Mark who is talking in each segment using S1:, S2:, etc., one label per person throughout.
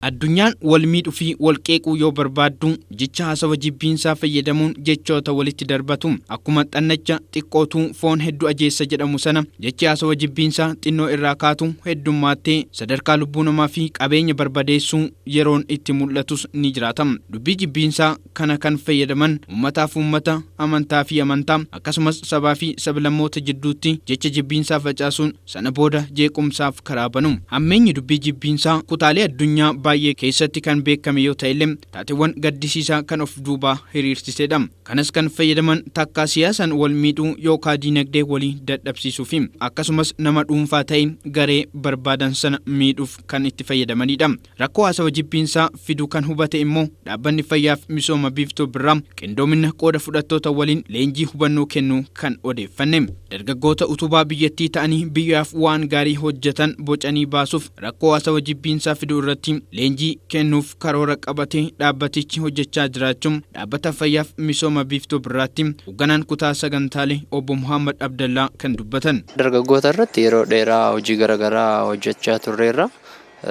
S1: Addunyaan wal miidhuu fi wal qeequu yoo barbaaddu jecha haasawa jibbiinsaa fayyadamuun jechoota walitti darbatu. Akkuma xannacha xiqqootu foon hedduu ajeessa jedhamu sana jechi haasawa jibbiinsaa xinnoo irraa kaatu heddummaatee sadarkaa lubbuu namaa fi qabeenya barbadeessuu yeroon itti mul'atus ni jiraata. Dubbii jibbiinsaa kana kan fayyadaman ummataaf ummata, amantaa fi amantaa akkasumas sabaa fi sablammoota jidduutti jecha jibbiinsaa facaasuun sana booda jeequmsaaf karaa banu. Hammeenyi dubbii jibbiinsaa kutaalee addunyaa baay'ee keessatti kan beekame yoo ta'e taateewwan gaddisiisaa kan of duubaa hiriirsisedha. Kanas kan fayyadaman takka siyaasan wal miidhuu yookaan diinagdee walii dadhabsiisuuf akkasumas nama dhuunfaa ta'e garee barbaadan sana miidhuuf kan itti fayyadamanidha. Rakkoo haasawa jibbiinsaa fiduu kan hubate immoo dhaabbanni fayyaaf misooma biiftuu birraa qindoomina qooda fudhattoota waliin leenjii hubannoo kennuu kan odeeffanne. Dargaggoota utubaa biyyattii ta'anii biyyaaf waan gaarii hojjetan bocanii baasuuf rakkoo haasawa jibbiinsaa fiduu irratti leenjii kennuuf karoora qabatee dhaabbatichi hojjechaa jiraachuun dhaabbata fayyaaf misooma biiftuu birraatti hoogganaan kutaa sagantaalee obbo Muhammad Abdallaa kan dubbatan.
S2: Dargaggoota irratti yeroo dheeraa hojii garaagaraa hojjechaa turreerra.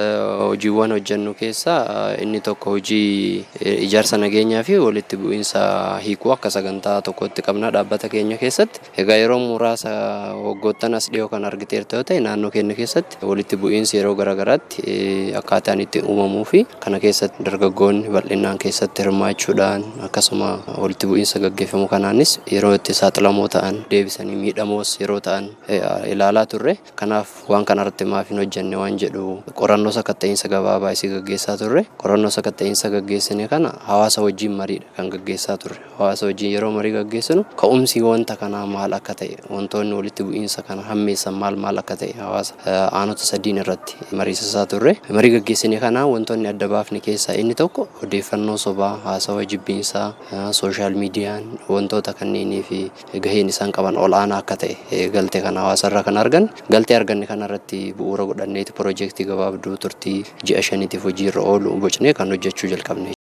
S2: Hojiiwwan hojjennu keessaa inni tokko hojii ijaarsa nageenyaa fi walitti bu'iinsa hiikuu akka sagantaa tokkotti qabna dhaabbata keenya keessatti. Egaa yeroo muraasa waggoottan as dhiyoo kan argiteertu yoo ta'e naannoo keenya keessatti walitti bu'iinsi yeroo garaagaraatti akkaataan itti uumamuu fi kana keessatti dargaggoonni bal'inaan keessatti hirmaachuudhaan akkasuma walitti bu'iinsa gaggeeffamu kanaanis yeroo itti saaxilamoo ta'an deebisanii miidhamoos yeroo ta'an ilaalaa turre. Kanaaf waan kanarratti maaf hin hojjenne waan jedhu qorannoo sakatta'insa gabaabaa isii gaggeessaa turre. Qorannoo sakatta'insa gaggeessine kana hawaasa wajjin mariidha kan gaggeessaa turre. Hawaasa wajjin yeroo marii gaggeessinu ka'umsi wanta kanaa maal akka ta'e, wantoonni walitti bu'iinsa kana hammeessan maal akka ta'e hawaasa aanota sadiin irratti mariisisaa turre. Marii gaggeessine kana wantoonni adda baafne keessaa inni tokko odeeffannoo sobaa, haasawa jibbiinsaa, sooshaal miidiyaan wantoota kanneenii fi gaheen isaan qaban ol'aanaa akka ta'e galtee kana hawaasarraa kan argan. Galtee arganne kanarratti bu'uura godhanneeti piroojeektii gabaabduu turtii ji'a 5tiif hojiirra oolu bocnee kan hojjechuu jalqabne.